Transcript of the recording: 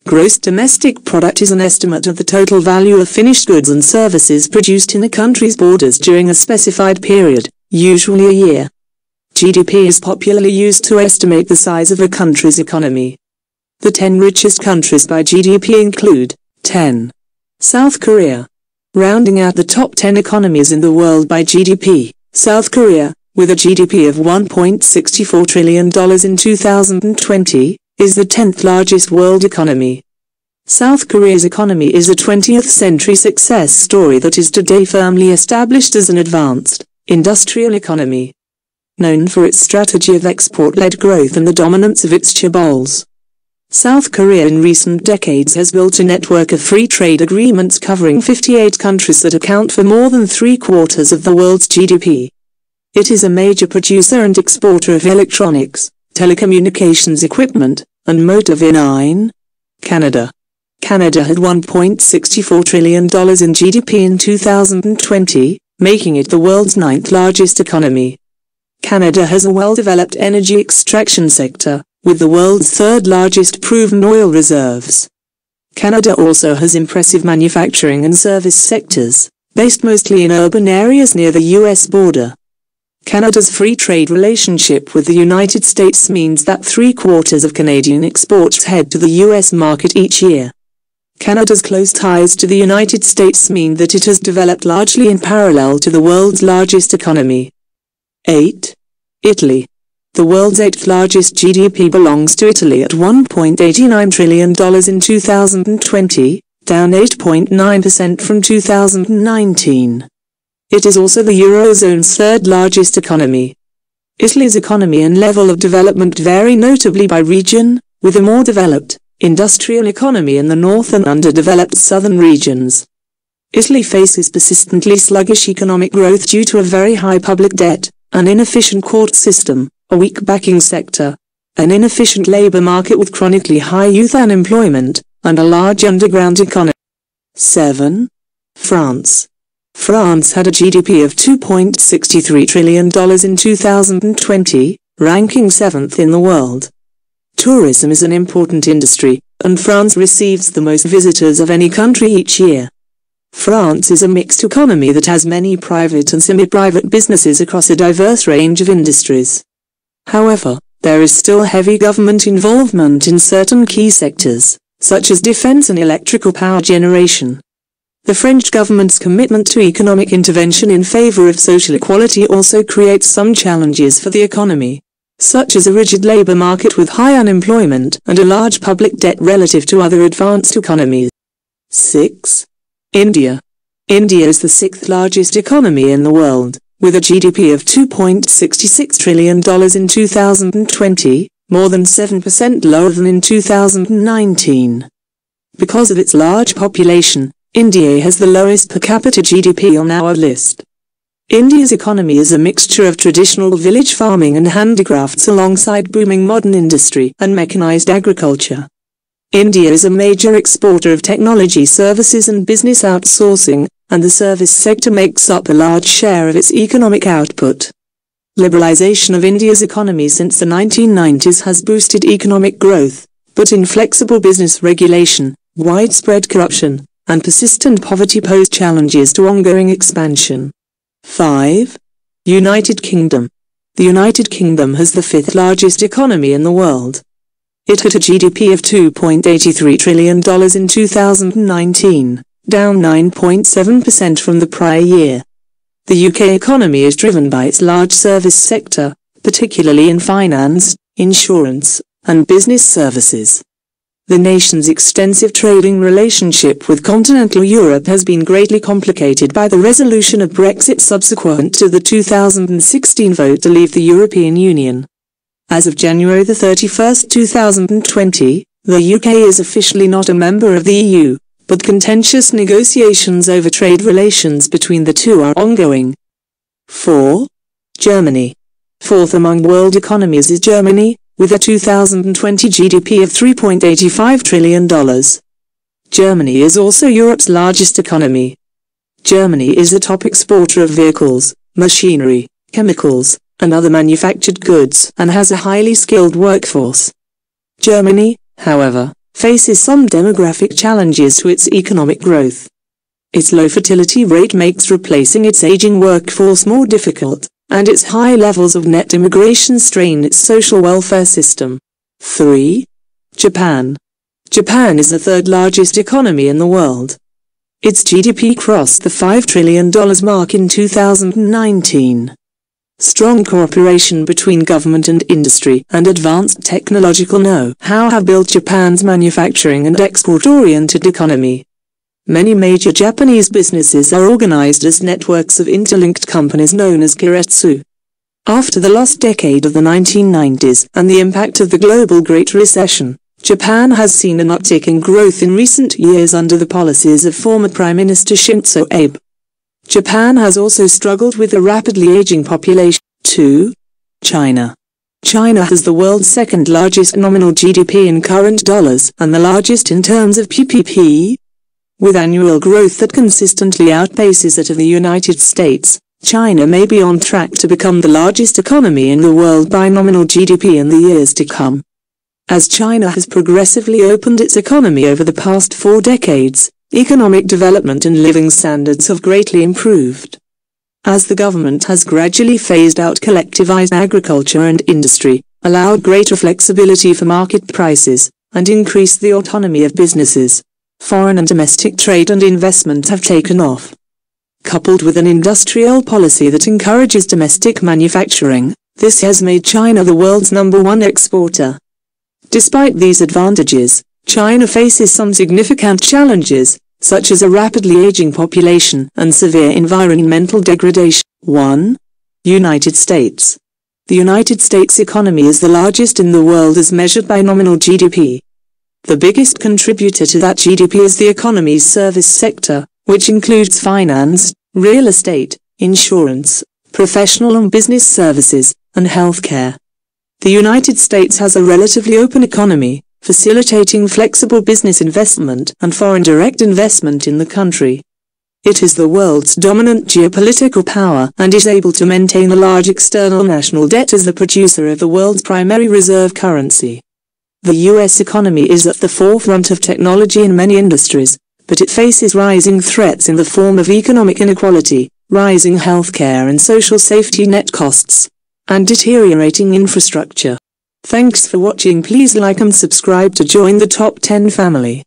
Gross domestic product is an estimate of the total value of finished goods and services produced in a country's borders during a specified period, usually a year. GDP is popularly used to estimate the size of a country's economy. The 10 richest countries by GDP include 10. South Korea. Rounding out the top 10 economies in the world by GDP, South Korea, with a GDP of $1.64 trillion in 2020, is the 10th largest world economy. South Korea's economy is a 20th-century success story that is today firmly established as an advanced, industrial economy. Known for its strategy of export-led growth and the dominance of its chaebols. South Korea in recent decades has built a network of free trade agreements covering 58 countries that account for more than 3/4 of the world's GDP. It is a major producer and exporter of electronics, telecommunications equipment, and motor vehicles. Canada. Canada had $1.64 trillion in GDP in 2020, making it the world's 9th largest economy. Canada has a well-developed energy extraction sector, with the world's 3rd largest proven oil reserves. Canada also has impressive manufacturing and service sectors, based mostly in urban areas near the US border. Canada's free trade relationship with the United States means that 3/4 of Canadian exports head to the US market each year. Canada's close ties to the United States mean that it has developed largely in parallel to the world's largest economy. 8. Italy. The world's 8th largest GDP belongs to Italy at $1.89 trillion in 2020, down 8.9% from 2019. It is also the Eurozone's 3rd largest economy. Italy's economy and level of development vary notably by region, with a more developed, industrial economy in the north and underdeveloped southern regions. Italy faces persistently sluggish economic growth due to a very high public debt, an inefficient court system, a weak banking sector, an inefficient labor market with chronically high youth unemployment, and a large underground economy. 7. France. France had a GDP of $2.63 trillion in 2020, ranking 7th in the world. Tourism is an important industry, and France receives the most visitors of any country each year. France is a mixed economy that has many private and semi-private businesses across a diverse range of industries. However, there is still heavy government involvement in certain key sectors, such as defense and electrical power generation. The French government's commitment to economic intervention in favor of social equality also creates some challenges for the economy, such as a rigid labor market with high unemployment and a large public debt relative to other advanced economies. 6. India. India is the 6th largest economy in the world, with a GDP of $2.66 trillion in 2020, more than 7% lower than in 2019. Because of its large population, India has the lowest per capita GDP on our list. India's economy is a mixture of traditional village farming and handicrafts alongside booming modern industry and mechanized agriculture. India is a major exporter of technology services and business outsourcing, and the service sector makes up a large share of its economic output. Liberalization of India's economy since the 1990s has boosted economic growth, but inflexible business regulation, widespread corruption, and persistent poverty pose challenges to ongoing expansion. 5. United Kingdom. The United Kingdom has the 5th largest economy in the world. It had a GDP of $2.83 trillion in 2019, down 9.7% from the prior year. The UK economy is driven by its large service sector, particularly in finance, insurance, and business services. The nation's extensive trading relationship with continental Europe has been greatly complicated by the resolution of Brexit subsequent to the 2016 vote to leave the European Union. As of January 31, 2020, the UK is officially not a member of the EU, but contentious negotiations over trade relations between the two are ongoing. 4. Germany. 4th among world economies is Germany, with a 2020 GDP of $3.85 trillion. Germany is also Europe's largest economy. Germany is a top exporter of vehicles, machinery, chemicals, and other manufactured goods, and has a highly skilled workforce. Germany, however, faces some demographic challenges to its economic growth. Its low fertility rate makes replacing its aging workforce more difficult, and its high levels of net immigration strain its social welfare system. 3. Japan. Japan is the third largest economy in the world. Its GDP crossed the $5 trillion mark in 2019. Strong cooperation between government and industry and advanced technological know-how have built Japan's manufacturing and export-oriented economy. Many major Japanese businesses are organized as networks of interlinked companies known as keiretsu. After the lost decade of the 1990s and the impact of the global Great Recession, Japan has seen an uptick in growth in recent years under the policies of former Prime Minister Shinzo Abe. Japan has also struggled with a rapidly aging population. 2. China. China has the world's second largest nominal GDP in current dollars and the largest in terms of PPP. With annual growth that consistently outpaces that of the United States, China may be on track to become the largest economy in the world by nominal GDP in the years to come. As China has progressively opened its economy over the past 4 decades, economic development and living standards have greatly improved. As the government has gradually phased out collectivized agriculture and industry, allowed greater flexibility for market prices, and increased the autonomy of businesses, foreign and domestic trade and investment have taken off. Coupled with an industrial policy that encourages domestic manufacturing, this has made China the world's #1 exporter. Despite these advantages, China faces some significant challenges, such as a rapidly aging population and severe environmental degradation. 1. United States. The United States economy is the largest in the world as measured by nominal GDP. The biggest contributor to that GDP is the economy's service sector, which includes finance, real estate, insurance, professional and business services, and healthcare. The United States has a relatively open economy, facilitating flexible business investment and foreign direct investment in the country. It is the world's dominant geopolitical power and is able to maintain a large external national debt as the producer of the world's primary reserve currency. The U.S. economy is at the forefront of technology in many industries, but it faces rising threats in the form of economic inequality, rising healthcare and social safety net costs, and deteriorating infrastructure. Thanks for watching. Please like and subscribe to join the Top 10 family.